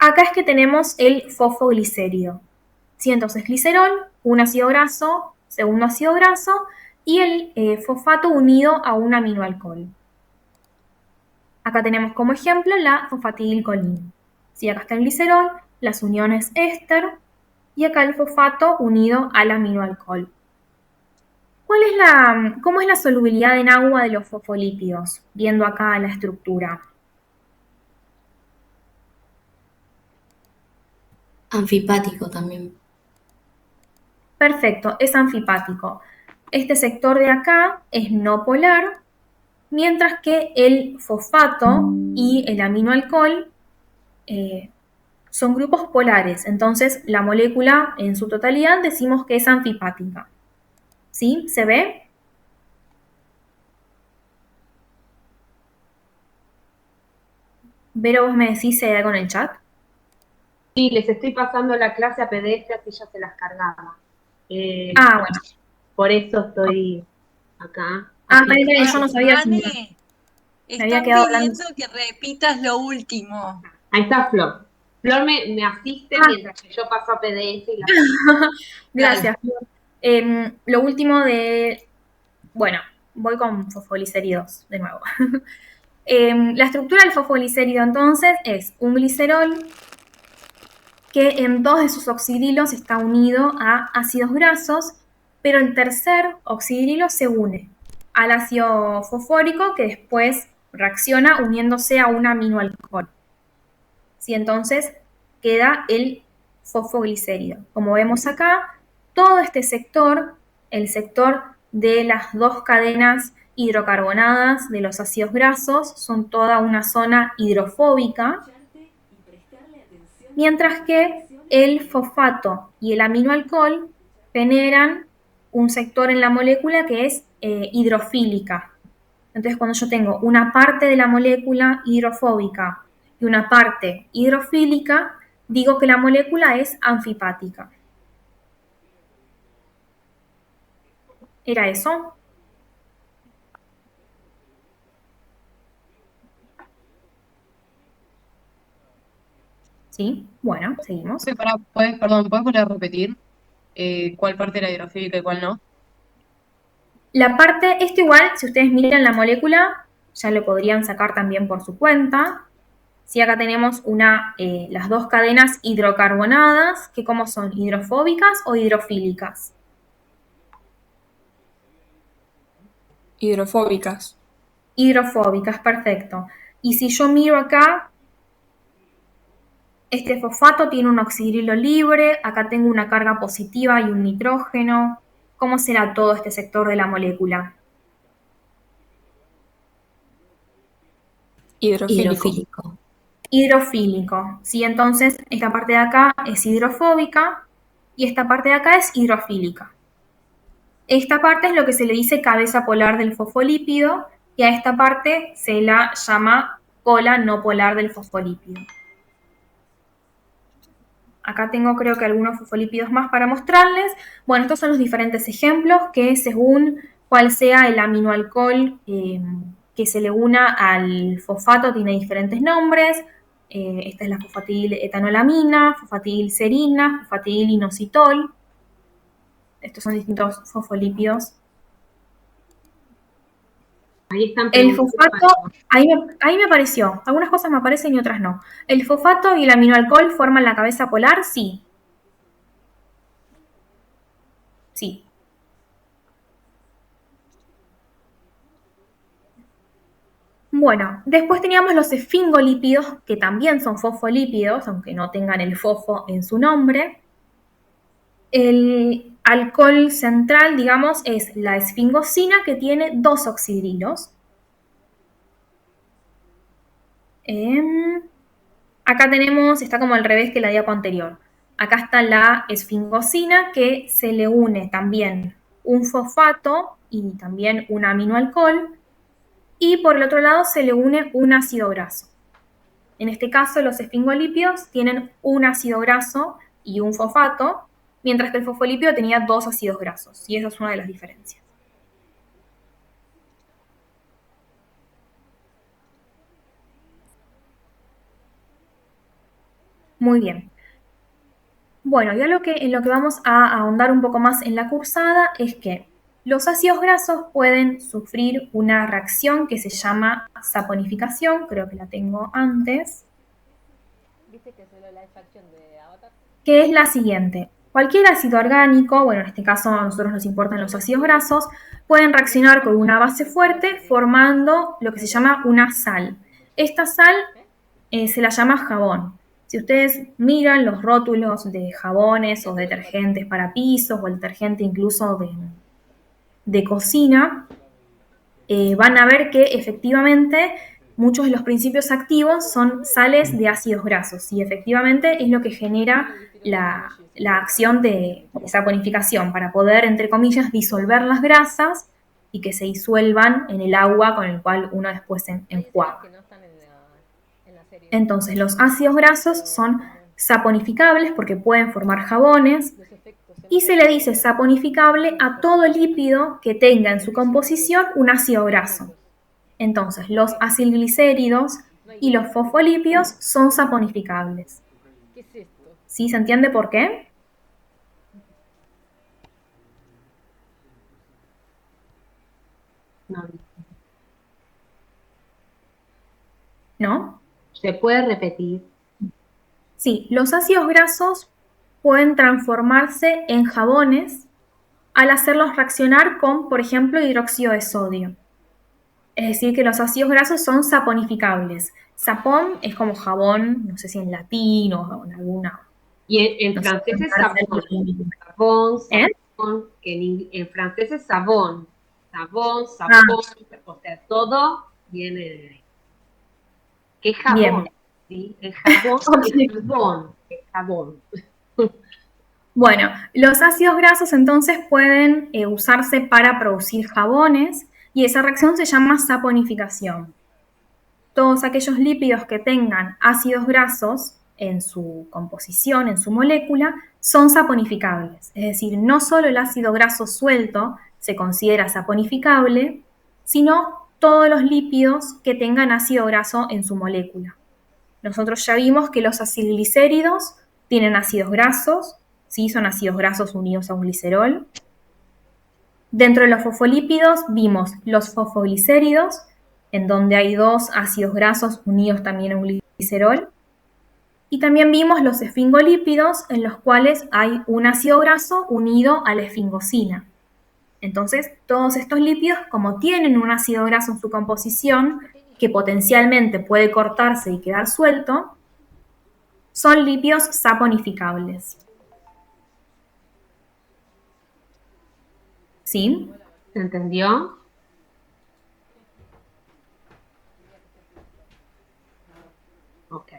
Acá es que tenemos el fosfoglicérido. ¿Sí? Entonces, glicerol, un ácido graso, segundo ácido graso, y el fosfato unido a un aminoalcohol. Acá tenemos como ejemplo la fosfatidilcolina. ¿Sí? Acá está el glicerol, las uniones éster, y acá el fosfato unido al aminoalcohol. ¿Cómo es la solubilidad en agua de los fosfolípidos? Viendo acá la estructura. Anfipático también. Perfecto, es anfipático. Este sector de acá es no polar, mientras que el fosfato y el aminoalcohol son grupos polares. Entonces, la molécula en su totalidad decimos que es anfipática. ¿Sí? ¿Se ve? Vero, vos me decís si hay algo en el chat. Sí, les estoy pasando la clase a PDF, así ya se las cargaba. Ah, bueno. Por eso estoy acá. Yo no sabía si Vane, me había están quedado hablando. pidiendo que repitas lo último. Ahí está Flor. Flor me asiste Ah, mientras que yo paso a PDF y la... gracias. Lo último de... Bueno, voy con fosfolicéridos de nuevo. La estructura del fosfolicérido entonces es un glicerol que en dos de sus oxidrilos está unido a ácidos grasos, pero el tercer oxidrilo se une al ácido fosfórico que después reacciona uniéndose a un aminoalcohol. ¿Sí? Entonces queda el fosfoglicérido. Como vemos acá, todo este sector, el sector de las dos cadenas hidrocarbonadas de los ácidos grasos, son toda una zona hidrofóbica, mientras que el fosfato y el aminoalcohol generan un sector en la molécula que es hidrofílica. Entonces, cuando yo tengo una parte de la molécula hidrofóbica y una parte hidrofílica, digo que la molécula es anfipática. ¿Era eso? ¿Sí? Bueno, seguimos. Perdón, ¿puedes volver a repetir cuál parte era hidrofílica y cuál no? La parte, esto igual, si ustedes miran la molécula, ya lo podrían sacar también por su cuenta. Si acá tenemos las dos cadenas hidrocarbonadas, que ¿cómo son? ¿Hidrofóbicas o hidrofílicas? Hidrofóbicas. Hidrofóbicas, perfecto. Y si yo miro acá, este fosfato tiene un oxidrilo libre, acá tengo una carga positiva y un nitrógeno. ¿Cómo será todo este sector de la molécula? Hidrofílico. Hidrofílico. Hidrofílico. ¿Sí? Entonces, esta parte de acá es hidrofóbica y esta parte de acá es hidrofílica. Esta parte es lo que se le dice cabeza polar del fosfolípido y a esta parte se la llama cola no polar del fosfolípido. Acá tengo creo que algunos fosfolípidos más para mostrarles. Bueno, estos son los diferentes ejemplos que según cuál sea el aminoalcohol que se le una al fosfato tiene diferentes nombres. Esta es la fosfatidilethanolamina, fosfatidilcerina, fosfatidilinositol. Estos son distintos fosfolípidos. Ahí están El preguntando. fosfato, ahí me apareció. Algunas cosas me aparecen y otras no. ¿El fosfato y el aminoalcohol forman la cabeza polar? Sí. Sí. Bueno, después teníamos los esfingolípidos, que también son fosfolípidos, aunque no tengan el fosfo en su nombre. El alcohol central, digamos, es la esfingosina, que tiene dos oxidrilos. Acá tenemos, está como al revés que la diapo anterior. Acá está la esfingosina, que se le une también un fosfato y también un aminoalcohol. Y por el otro lado se le une un ácido graso. En este caso, los esfingolípidos tienen un ácido graso y un fosfato, mientras que el fosfolípido tenía dos ácidos grasos. Y esa es una de las diferencias. Muy bien. Bueno, ya en lo que vamos a ahondar un poco más en la cursada es que los ácidos grasos pueden sufrir una reacción que se llama saponificación, creo que la tengo antes, que es la siguiente. Cualquier ácido orgánico, bueno, en este caso a nosotros nos importan los ácidos grasos, pueden reaccionar con una base fuerte formando lo que se llama una sal. Esta sal se la llama jabón. Si ustedes miran los rótulos de jabones o detergentes para pisos o el detergente incluso de cocina, van a ver que efectivamente muchos de los principios activos son sales de ácidos grasos y efectivamente es lo que genera la acción de saponificación para poder, entre comillas, disolver las grasas y que se disuelvan en el agua con el cual uno después enjuaga. Entonces, los ácidos grasos son saponificables porque pueden formar jabones y se le dice saponificable a todo lípido que tenga en su composición un ácido graso. Entonces, los acilglicéridos y los fosfolípidos son saponificables. ¿Sí? ¿Se entiende por qué? No. ¿No? ¿Se puede repetir? Sí, los ácidos grasos pueden transformarse en jabones al hacerlos reaccionar con, por ejemplo, hidróxido de sodio. Es decir, que los ácidos grasos son saponificables. Sapón es como jabón, no sé si en latín o en alguna. Y en No sé, francés es parece sabón. que- Sabón, ¿Eh? sabón, que en francés es sabón. Sabón, Ah, sabón, o sea, todo viene de ahí. ¿Qué es jabón? bien. ¿Sí? El jabón Ok. es jabón, es jabón. Bueno, los ácidos grasos entonces pueden usarse para producir jabones y esa reacción se llama saponificación. Todos aquellos lípidos que tengan ácidos grasos en su composición, en su molécula, son saponificables. Es decir, no solo el ácido graso suelto se considera saponificable, sino todos los lípidos que tengan ácido graso en su molécula. Nosotros ya vimos que los acilglicéridos tienen ácidos grasos, ¿sí? Son ácidos grasos unidos a un glicerol. Dentro de los fosfolípidos vimos los fosfoglicéridos, en donde hay dos ácidos grasos unidos también a un glicerol. Y también vimos los esfingolípidos, en los cuales hay un ácido graso unido a la esfingosina. Entonces, todos estos lípidos, como tienen un ácido graso en su composición, que potencialmente puede cortarse y quedar suelto, son lípidos saponificables. ¿Sí? ¿Se entendió? Ok.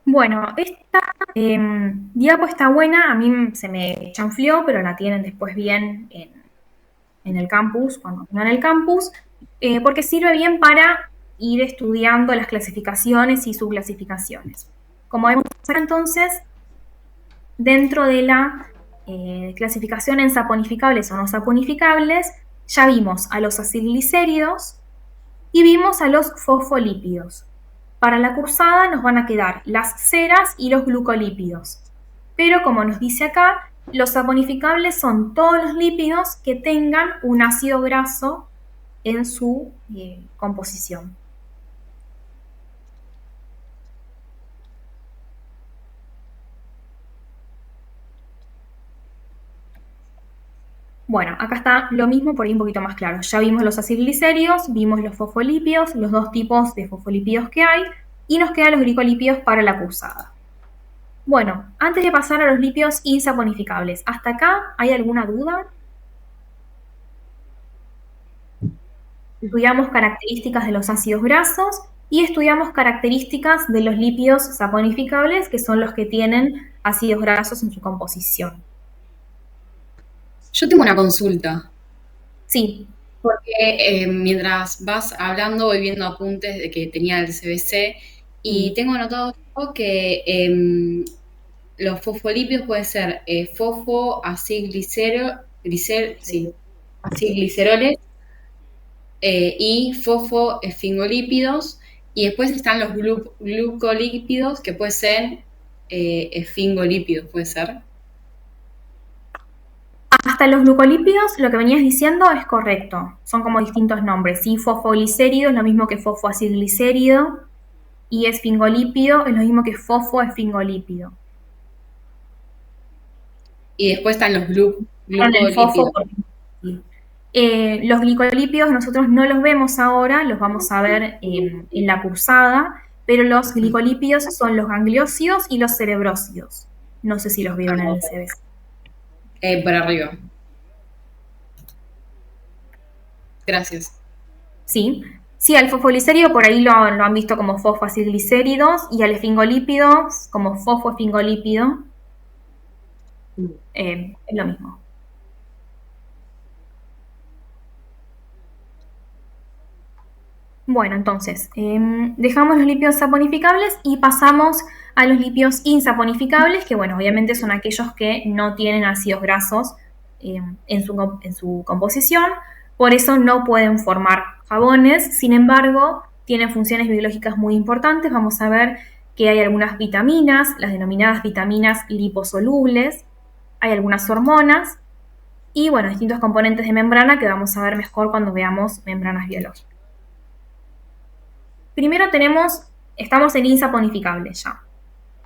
Bueno, esta diapo está buena, a mí se me chanfleó, pero la tienen después bien en el campus, cuando tengan el campus, porque sirve bien para ir estudiando las clasificaciones y subclasificaciones. Como vemos entonces, dentro de la clasificación en saponificables o no saponificables, ya vimos a los acilglicéridos y vimos a los fosfolípidos. Para la cursada nos van a quedar las ceras y los glucolípidos. Pero como nos dice acá, los saponificables son todos los lípidos que tengan un ácido graso en su composición. Bueno, acá está lo mismo, por ahí un poquito más claro. Ya vimos los acilglicéridos, vimos los fosfolípidos, los dos tipos de fosfolípidos que hay, y nos quedan los glicolípidos para la cursada. Bueno, antes de pasar a los lípidos insaponificables, ¿hasta acá hay alguna duda? Estudiamos características de los ácidos grasos y estudiamos características de los lípidos saponificables, que son los que tienen ácidos grasos en su composición. Yo tengo una consulta, Sí, porque mientras vas hablando voy viendo apuntes de que tenía el CBC y tengo anotado que los fosfolípidos pueden ser acilgliceroles y fosfoesfingolípidos, Y después están los glucolípidos, que pueden ser esfingolípidos, puede ser. Hasta los glucolípidos, lo que venías diciendo es correcto. Son como distintos nombres. Sí, fosfoglicérido es lo mismo que fosfoacilglicérido. Y esfingolípido es lo mismo que fosfoesfingolípido. Y después están los glucolípidos. Los glicolípidos nosotros no los vemos ahora, los vamos a ver en la cursada, pero los glicolípidos son los gangliósidos y los cerebrósidos. No sé si los vieron en el CBC. Por arriba. Gracias. Sí. Sí, al fosfolicérido por ahí lo han visto como fosfoacilglicéridos y al esfingolípido como fosfoesfingolípido. Es lo mismo. Bueno, entonces, dejamos los lípidos saponificables y pasamos a los lípidos insaponificables, que bueno, obviamente son aquellos que no tienen ácidos grasos en su composición, por eso no pueden formar jabones, sin embargo, tienen funciones biológicas muy importantes. Vamos a ver que hay algunas vitaminas, las denominadas vitaminas liposolubles, hay algunas hormonas y bueno, distintos componentes de membrana que vamos a ver mejor cuando veamos membranas biológicas. Primero estamos en insaponificables ya.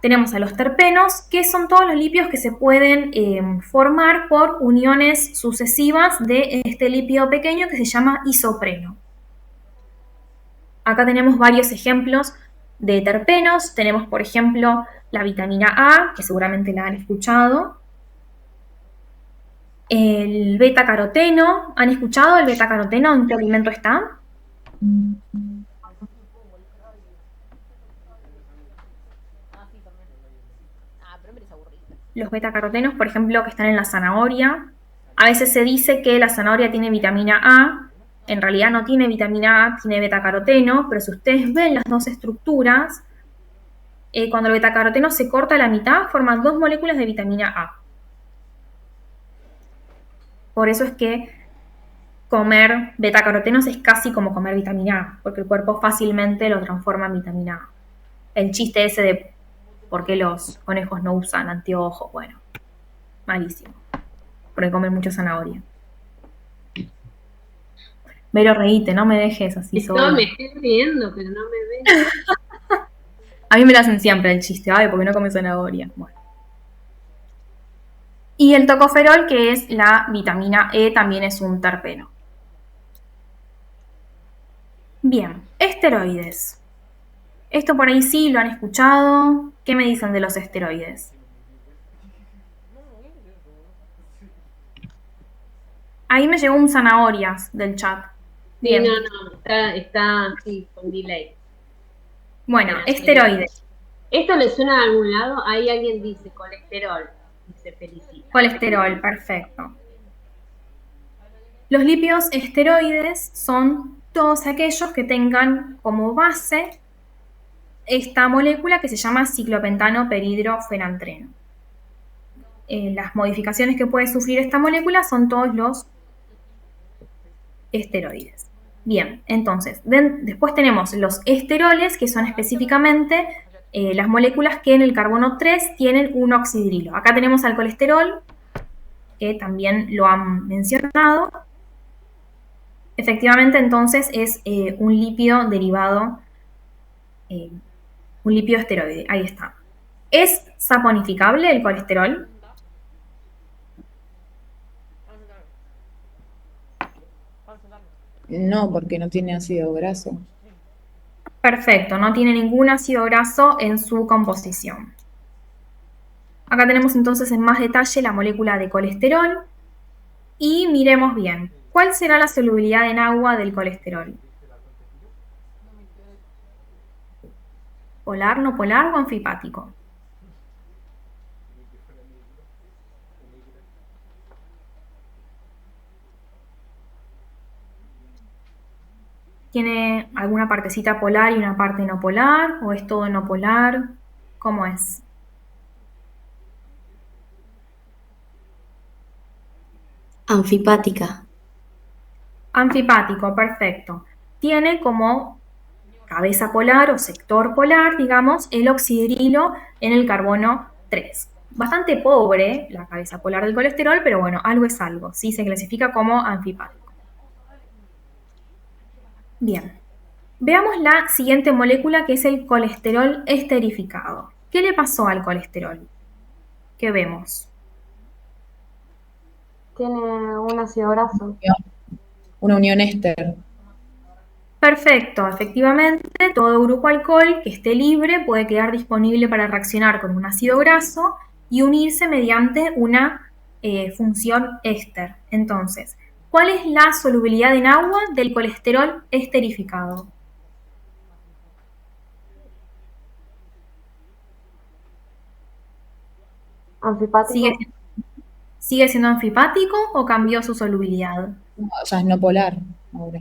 Tenemos a los terpenos, que son todos los lípidos que se pueden formar por uniones sucesivas de este lípido pequeño que se llama isopreno. Acá tenemos varios ejemplos de terpenos. Tenemos, por ejemplo, la vitamina A, que seguramente la han escuchado. El beta-caroteno. ¿Han escuchado el beta-caroteno? ¿En qué alimento está? Los betacarotenos, por ejemplo, que están en la zanahoria. A veces se dice que la zanahoria tiene vitamina A. En realidad no tiene vitamina A, tiene betacaroteno, pero si ustedes ven las dos estructuras, cuando el betacaroteno se corta a la mitad, forman 2 moléculas de vitamina A. Por eso es que comer betacarotenos es casi como comer vitamina A, porque el cuerpo fácilmente lo transforma en vitamina A. El chiste ese de por qué los conejos no usan anteojos, bueno, malísimo, porque comen mucha zanahoria. Vero, reíte, no me dejes así sola. Me estoy riendo, pero no me ven. A mí me lo hacen siempre el chiste, ay, porque no come zanahoria. Bueno. Y el tocoferol, que es la vitamina E, también es un terpeno. Bien, esteroides. Esto por ahí sí lo han escuchado. ¿Qué me dicen de los esteroides? Ahí me llegó un zanahorias del chat. Bien. Sí, no, está así, con delay. Bueno, esteroides. ¿Esto le suena a algún lado? Ahí alguien dice colesterol y se felicita. Colesterol, perfecto. Los lípidos esteroides son todos aquellos que tengan como base esta molécula que se llama ciclopentano perhidrofenantreno. Las modificaciones que puede sufrir esta molécula son todos los esteroides. Bien, entonces, después tenemos los esteroles, que son específicamente las moléculas que en el carbono 3 tienen un oxidrilo. Acá tenemos al colesterol, que también lo han mencionado. Efectivamente, entonces, es un lípido derivado, un lípido esteroide. Ahí está. ¿Es saponificable el colesterol? No, porque no tiene ácido graso. Perfecto, no tiene ningún ácido graso en su composición. Acá tenemos entonces en más detalle la molécula de colesterol y miremos bien, ¿cuál será la solubilidad en agua del colesterol? ¿Polar, no polar o anfipático? ¿Tiene alguna partecita polar y una parte no polar? ¿O es todo no polar? ¿Cómo es? Anfipática. Anfipático, perfecto. Tiene como cabeza polar o sector polar, digamos, el oxidrilo en el carbono 3. Bastante pobre la cabeza polar del colesterol, pero bueno, algo es algo, ¿sí? Se clasifica como anfipático. Bien. Veamos la siguiente molécula, que es el colesterol esterificado. ¿Qué le pasó al colesterol? ¿Qué vemos? Tiene un ácido graso. Una unión éster. Perfecto, efectivamente, todo grupo alcohol que esté libre puede quedar disponible para reaccionar con un ácido graso y unirse mediante una función éster. Entonces, ¿cuál es la solubilidad en agua del colesterol esterificado? Anfipático. ¿Sigue siendo anfipático o cambió su solubilidad? Ya es no polar ahora.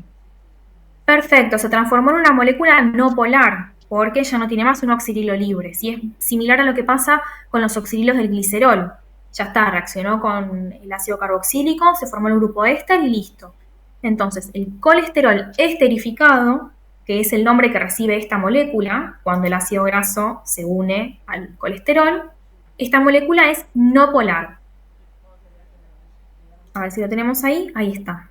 Perfecto, se transformó en una molécula no polar, porque ya no tiene más un oxidrilo libre. ¿Sí? Es similar a lo que pasa con los oxidrilos del glicerol. Ya está, reaccionó con el ácido carboxílico, se formó el grupo éster y listo. Entonces, el colesterol esterificado, que es el nombre que recibe esta molécula, cuando el ácido graso se une al colesterol, esta molécula es no polar. A ver si lo tenemos ahí, ahí está.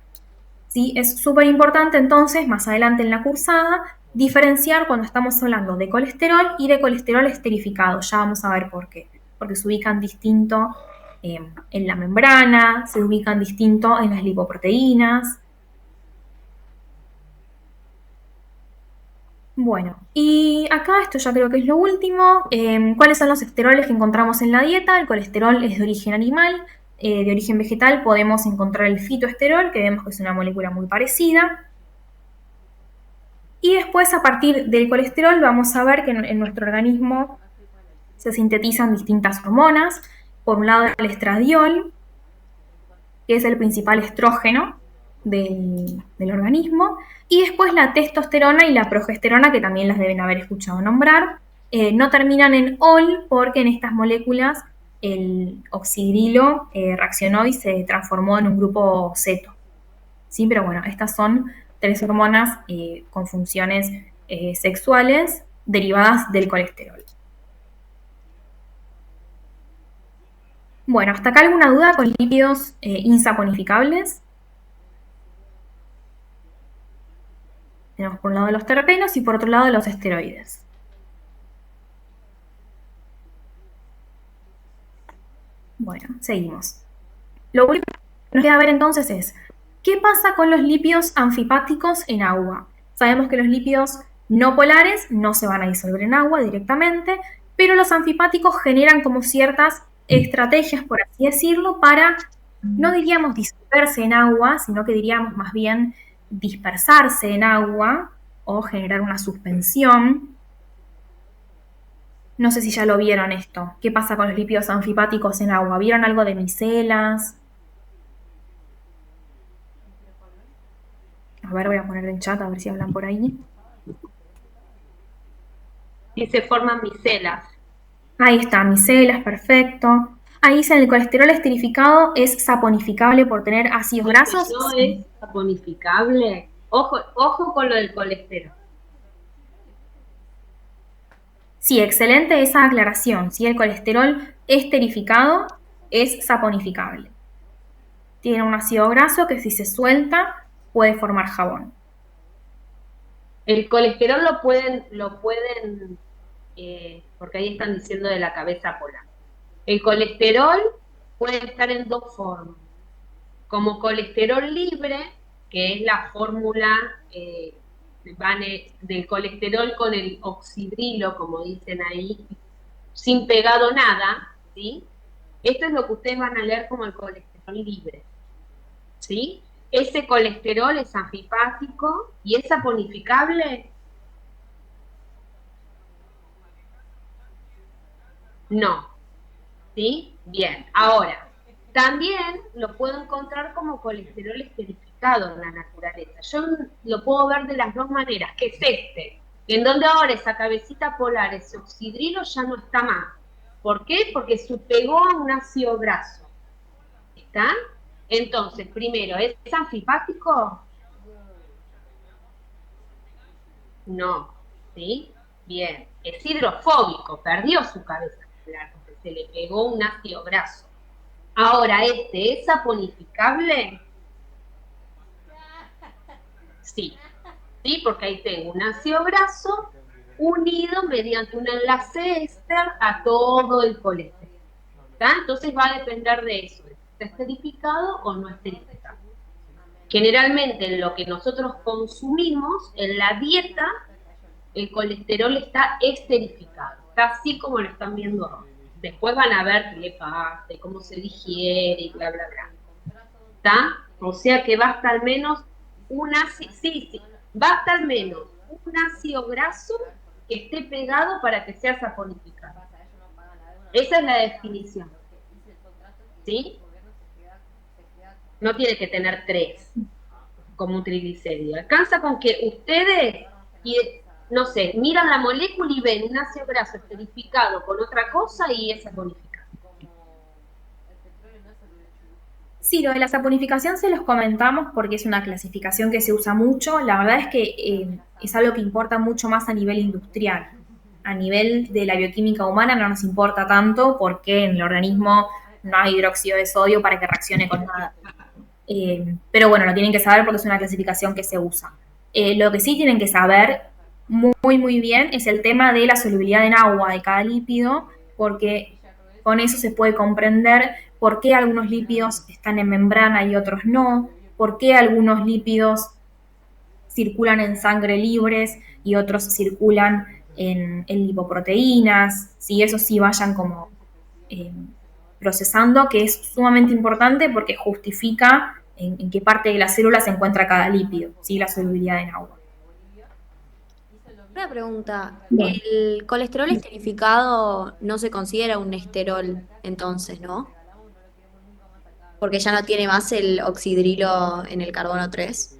¿Sí? Es súper importante entonces, más adelante en la cursada, diferenciar cuando estamos hablando de colesterol y de colesterol esterificado. Ya vamos a ver por qué. Porque se ubican distinto en la membrana, se ubican distinto en las lipoproteínas. Bueno, y acá esto ya creo que es lo último. ¿Cuáles son los esteroles que encontramos en la dieta? El colesterol es de origen animal. De origen vegetal podemos encontrar el fitoesterol, que vemos que es una molécula muy parecida. Y después, a partir del colesterol, vamos a ver que en nuestro organismo se sintetizan distintas hormonas. Por un lado, el estradiol, que es el principal estrógeno del organismo, y después la testosterona y la progesterona, que también las deben haber escuchado nombrar. No terminan en ol porque en estas moléculas el oxidrilo reaccionó y se transformó en un grupo ceto. ¿Sí? Pero bueno, estas son 3 hormonas con funciones sexuales derivadas del colesterol. Bueno, ¿hasta acá alguna duda con lípidos insaponificables? Tenemos por un lado los terpenos y por otro lado los esteroides. Bueno, seguimos. Lo único que nos queda ver entonces es, ¿qué pasa con los lípidos anfipáticos en agua? Sabemos que los lípidos no polares no se van a disolver en agua directamente, pero los anfipáticos generan como ciertas estrategias, por así decirlo, para, no diríamos disolverse en agua, sino que diríamos más bien dispersarse en agua o generar una suspensión. No sé si ya lo vieron esto. ¿Qué pasa con los lípidos anfipáticos en agua? ¿Vieron algo de micelas? A ver, voy a poner en chat a ver si hablan por ahí. Y se forman micelas. Ahí está, micelas, perfecto. Ahí dice, el colesterol esterificado es saponificable por tener ácidos grasos. No es saponificable. Ojo con lo del colesterol. Sí, excelente esa aclaración. Sí, el colesterol esterificado es saponificable. Tiene un ácido graso que si se suelta puede formar jabón. El colesterol lo pueden, porque ahí están diciendo de la cabeza polar. El colesterol puede estar en 2 formas. Como colesterol libre, que es la fórmula del colesterol con el oxidrilo, como dicen ahí, sin pegado nada, ¿sí? Esto es lo que ustedes van a leer como el colesterol libre, ¿sí? Ese colesterol es anfipático y es saponificable. No, ¿sí? Bien, ahora, también lo puedo encontrar como colesterol esterificado en la naturaleza. Yo lo puedo ver de las 2 maneras, que es este, en donde ahora esa cabecita polar, ese oxidrilo ya no está más. ¿Por qué? Porque se pegó a un ácido graso. ¿Está? Entonces, primero, ¿es anfipático? No. ¿Sí? Bien. Es hidrofóbico, perdió su cabeza celular porque se le pegó un ácido graso. Ahora, ¿es saponificable? Sí. ¿Sí? Porque ahí tengo un ácido graso unido mediante un enlace éster a todo el colesterol. ¿Está? Entonces va a depender de eso, de si está esterificado o no esterificado. Generalmente en lo que nosotros consumimos, en la dieta, el colesterol está esterificado, está así como lo están viendo ahora. Después van a ver qué le pasa, y cómo se digiere y bla, bla, bla. ¿Está? O sea que basta al menos basta al menos un ácido graso que esté pegado para que sea saponificado. Esa es la definición. ¿Sí? No tiene que tener 3 como un triglicérido. Alcanza con que ustedes, no sé, miran la molécula y ven un ácido graso esterificado con otra cosa y es saponificado. Sí, lo de la saponificación se los comentamos porque es una clasificación que se usa mucho. La verdad es que es algo que importa mucho más a nivel industrial. A nivel de la bioquímica humana no nos importa tanto porque en el organismo no hay hidróxido de sodio para que reaccione con nada. Pero bueno, lo tienen que saber porque es una clasificación que se usa. Lo que sí tienen que saber muy, muy bien es el tema de la solubilidad en agua de cada lípido, porque con eso se puede comprender por qué algunos lípidos están en membrana y otros no, por qué algunos lípidos circulan en sangre libres y otros circulan en lipoproteínas, si eso sí vayan como procesando, que es sumamente importante porque justifica en qué parte de la célula se encuentra cada lípido, ¿sí? La solubilidad en agua. Una pregunta, Bien. el colesterol esterificado no se considera un esterol entonces, ¿no? Porque ya no tiene más el oxidrilo en el carbono 3.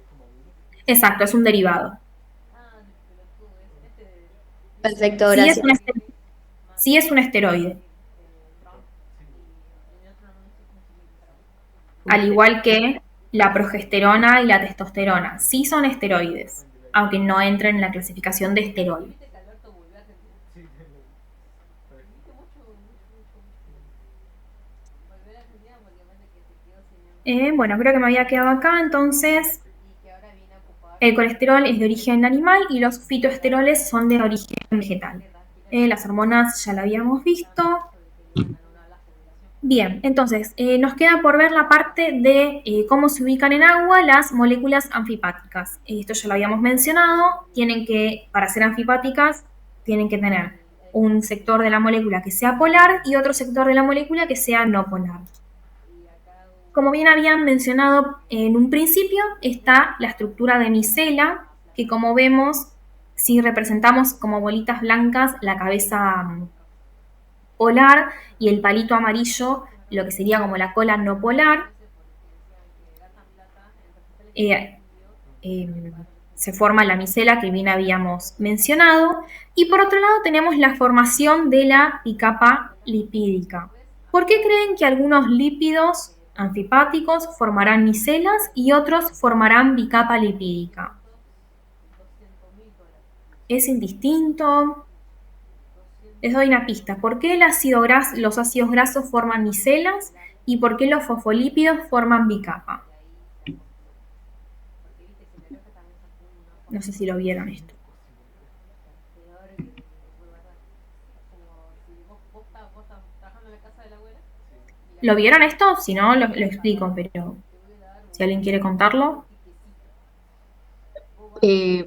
Exacto, es un derivado. Perfecto, Sí gracias. sí es un esteroide. Al igual que la progesterona y la testosterona. Sí son esteroides, aunque no entren en la clasificación de esteroide. Bueno, creo que me había quedado acá, entonces el colesterol es de origen animal y los fitoesteroles son de origen vegetal. Las hormonas ya la habíamos visto. Bien, entonces nos queda por ver la parte de cómo se ubican en agua las moléculas anfipáticas. Esto ya lo habíamos mencionado, para ser anfipáticas, tienen que tener un sector de la molécula que sea polar y otro sector de la molécula que sea no polar. Como bien habían mencionado en un principio, está la estructura de micela, que como vemos, si representamos como bolitas blancas la cabeza polar y el palito amarillo, lo que sería como la cola no polar, se forma la micela que bien habíamos mencionado, y por otro lado tenemos la formación de la bicapa lipídica. ¿Por qué creen que algunos lípidos anfipáticos formarán micelas y otros formarán bicapa lipídica? ¿Es indistinto? Les doy una pista. ¿Por qué los ácidos grasos forman micelas y por qué los fosfolípidos forman bicapa? No sé si lo vieron esto. ¿Lo vieron esto? Si no, lo explico, pero si alguien quiere contarlo.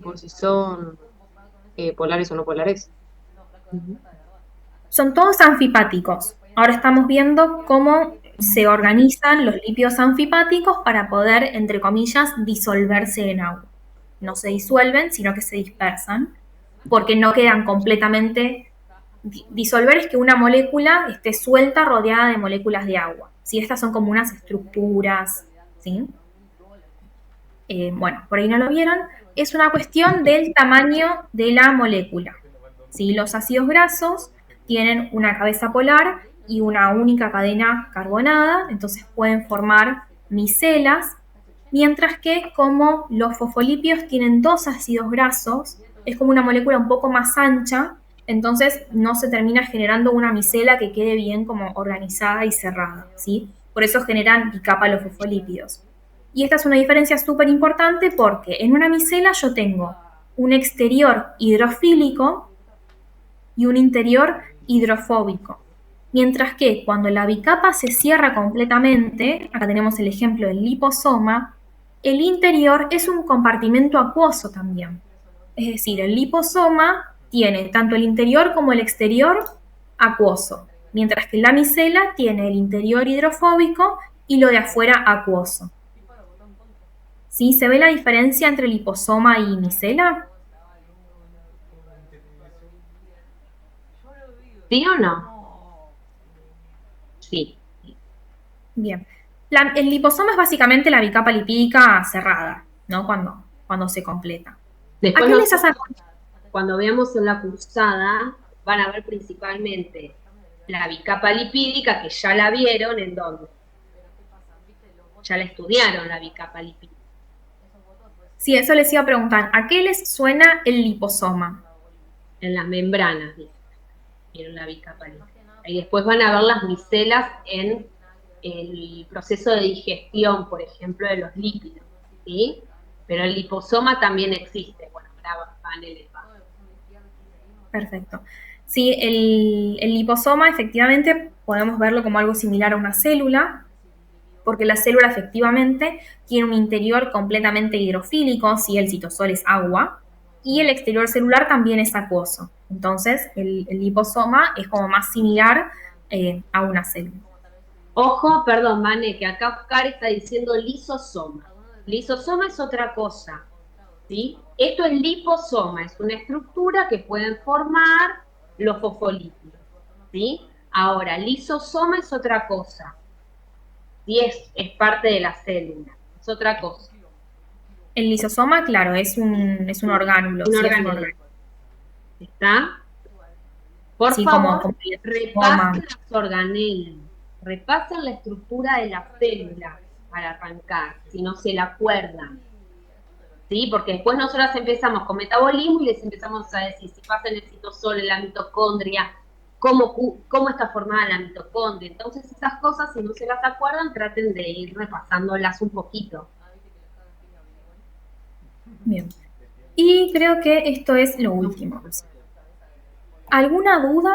Por si son polares o no polares. Son todos anfipáticos. Ahora estamos viendo cómo se organizan los lípidos anfipáticos para poder, entre comillas, disolverse en agua. No se disuelven, sino que se dispersan, porque no quedan completamente. Disolver es que una molécula esté suelta rodeada de moléculas de agua. ¿Sí? Estas son como unas estructuras, ¿sí? Bueno, por ahí no lo vieron. Es una cuestión del tamaño de la molécula. ¿Sí? Los ácidos grasos tienen una cabeza polar y una única cadena carbonada, entonces pueden formar micelas, mientras que como los fosfolípidos tienen 2 ácidos grasos, es como una molécula un poco más ancha, entonces no se termina generando una micela que quede bien como organizada y cerrada, ¿sí? Por eso generan bicapa los fosfolípidos. Y esta es una diferencia súper importante porque en una micela yo tengo un exterior hidrofílico y un interior hidrofóbico. Mientras que cuando la bicapa se cierra completamente, acá tenemos el ejemplo del liposoma, el interior es un compartimento acuoso también. Es decir, el liposoma tiene tanto el interior como el exterior acuoso, mientras que la micela tiene el interior hidrofóbico y lo de afuera acuoso. ¿Sí? ¿Se ve la diferencia entre liposoma y micela? ¿Sí o no? Sí. Bien. El liposoma es básicamente la bicapa lipídica cerrada, ¿no? Cuando se completa. ¿A Después qué les hacen? cuando veamos en la cursada, van a ver principalmente la bicapa lipídica, que ya la vieron, ¿en dónde? Ya la estudiaron, la bicapa lipídica. Sí, eso les iba a preguntar. ¿A qué les suena el liposoma? En las membranas, dice. Vieron la bicapa lipídica. Y después van a ver las micelas en el proceso de digestión, por ejemplo, de los lípidos, ¿sí? Pero el liposoma también existe. Bueno, ahora van el Perfecto. Sí, el liposoma efectivamente podemos verlo como algo similar a una célula, porque la célula efectivamente tiene un interior completamente hidrofílico, si el citosol es agua, y el exterior celular también es acuoso. Entonces, el liposoma es como más similar a una célula. Ojo, perdón, Mane, que acá Oscar está diciendo lisosoma. Lisosoma es otra cosa, ¿sí? Esto es liposoma, es una estructura que pueden formar los fosfolípidos, ¿sí? Ahora, lisosoma es otra cosa, ¿sí? Es parte de la célula, es otra cosa. El lisosoma, claro, es un orgánulo. Un sí, orgánulo. ¿Está? Por sí, favor, como repasen las organelas, repasen la estructura de la célula para arrancar, si no se la acuerdan. ¿Sí? Porque después nosotras empezamos con metabolismo y les empezamos a decir si pasa en el citosol, en la mitocondria, cómo está formada la mitocondria. Entonces esas cosas, si no se las acuerdan, traten de ir repasándolas un poquito. Bien. Y creo que esto es lo último. ¿Alguna duda?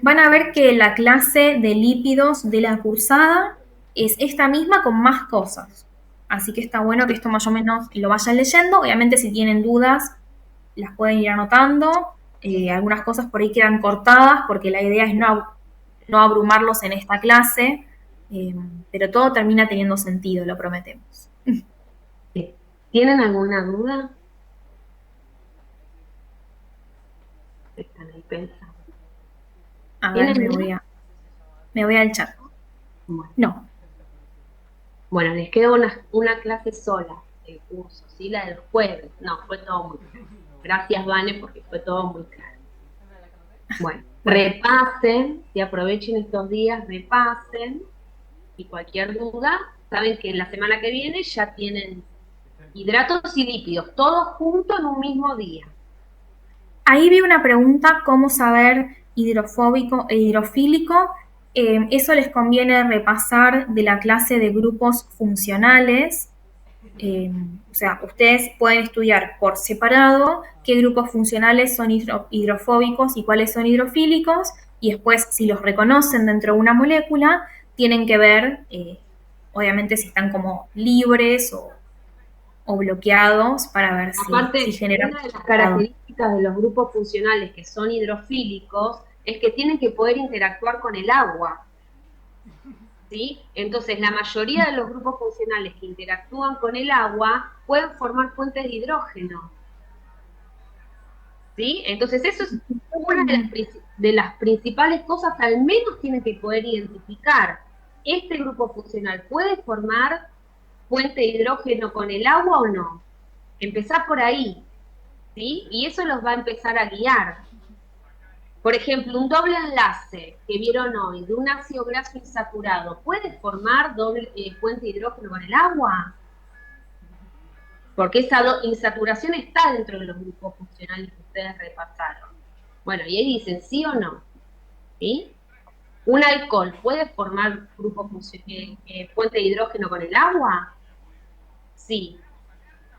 Van a ver que la clase de lípidos de la cursada es esta misma con más cosas. Así que está bueno que esto más o menos lo vayan leyendo. Obviamente si tienen dudas, las pueden ir anotando. Algunas cosas por ahí quedan cortadas porque la idea es no abrumarlos en esta clase. Pero todo termina teniendo sentido, lo prometemos. ¿Tienen alguna duda? Están ahí pensando. A ver, me voy al chat. Bueno. No. Bueno, les queda una clase sola del curso, ¿sí? La del jueves. No, fue todo muy claro. Gracias, Vane, porque fue todo muy claro. Bueno, repasen, si aprovechen estos días, repasen. Y cualquier duda, saben que la semana que viene ya tienen hidratos y lípidos, todos juntos en un mismo día. Ahí vi una pregunta, ¿cómo saber hidrofóbico e hidrofílico? Eso les conviene repasar de la clase de grupos funcionales. O sea, ustedes pueden estudiar por separado qué grupos funcionales son hidrofóbicos y cuáles son hidrofílicos, y después, si los reconocen dentro de una molécula, tienen que ver, obviamente, si están como libres o bloqueados para ver si generan... Una de las características de los grupos funcionales que son hidrofílicos es que tienen que poder interactuar con el agua, ¿sí? Entonces, la mayoría de los grupos funcionales que interactúan con el agua pueden formar fuentes de hidrógeno, ¿sí? Entonces, eso es una de las principales cosas que al menos tienen que poder identificar. ¿Este grupo funcional puede formar fuente de hidrógeno con el agua o no? Empezar por ahí, ¿sí? Y eso los va a empezar a guiar. Por ejemplo, un doble enlace que vieron hoy de un ácido graso insaturado, ¿puede formar fuente de hidrógeno con el agua? porque esa insaturación está dentro de los grupos funcionales que ustedes repasaron. Bueno, y ahí dicen sí o no, ¿sí? ¿Un alcohol puede formar puente de hidrógeno con el agua? Sí.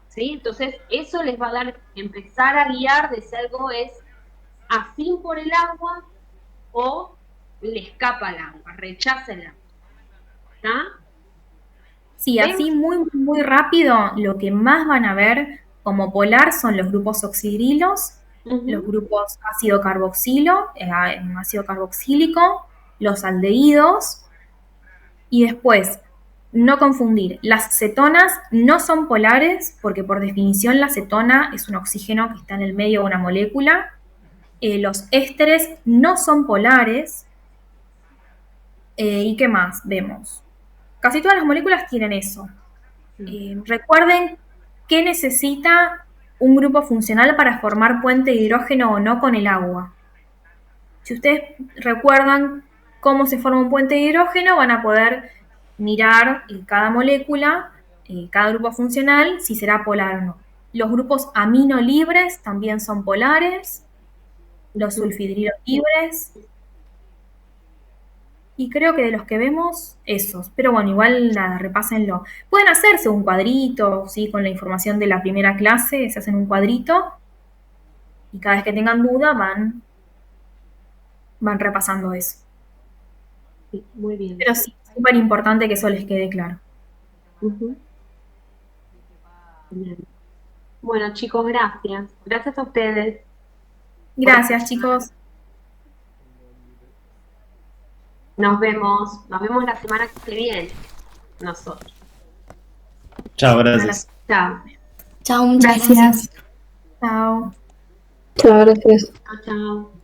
¿Sí? Entonces, eso les va a dar, empezar a guiar de si algo es afín por el agua o le escapa al agua, rechaza el agua. ¿Está? Sí, así muy rápido, lo que más van a ver como polar son los grupos oxidrilos, los grupos ácido carboxilo, ácido carboxílico, los aldehídos, y después, no confundir, las cetonas no son polares, porque por definición la cetona es un oxígeno que está en el medio de una molécula. Los ésteres no son polares. ¿Y qué más vemos? Casi todas las moléculas tienen eso. Recuerden qué necesita un grupo funcional para formar puente de hidrógeno o no con el agua. Si ustedes recuerdan cómo se forma un puente de hidrógeno, van a poder mirar cada molécula, cada grupo funcional, si será polar o no. Los grupos amino libres también son polares, los sulfidrilos libres, y creo que de los que vemos, esos. Pero bueno, igual nada, repásenlo. Pueden hacerse un cuadrito, ¿sí? Con la información de la primera clase, se hacen un cuadrito, y cada vez que tengan duda van repasando eso. Sí, muy bien. Pero sí, es súper importante que eso les quede claro. Bien. Bueno, chicos, gracias. Gracias a ustedes. Gracias, chicos. Nos vemos la semana que viene. Nosotros. Chao, gracias. Chao. Chao, muchas gracias. Chao. Chao, gracias. Chao, chao.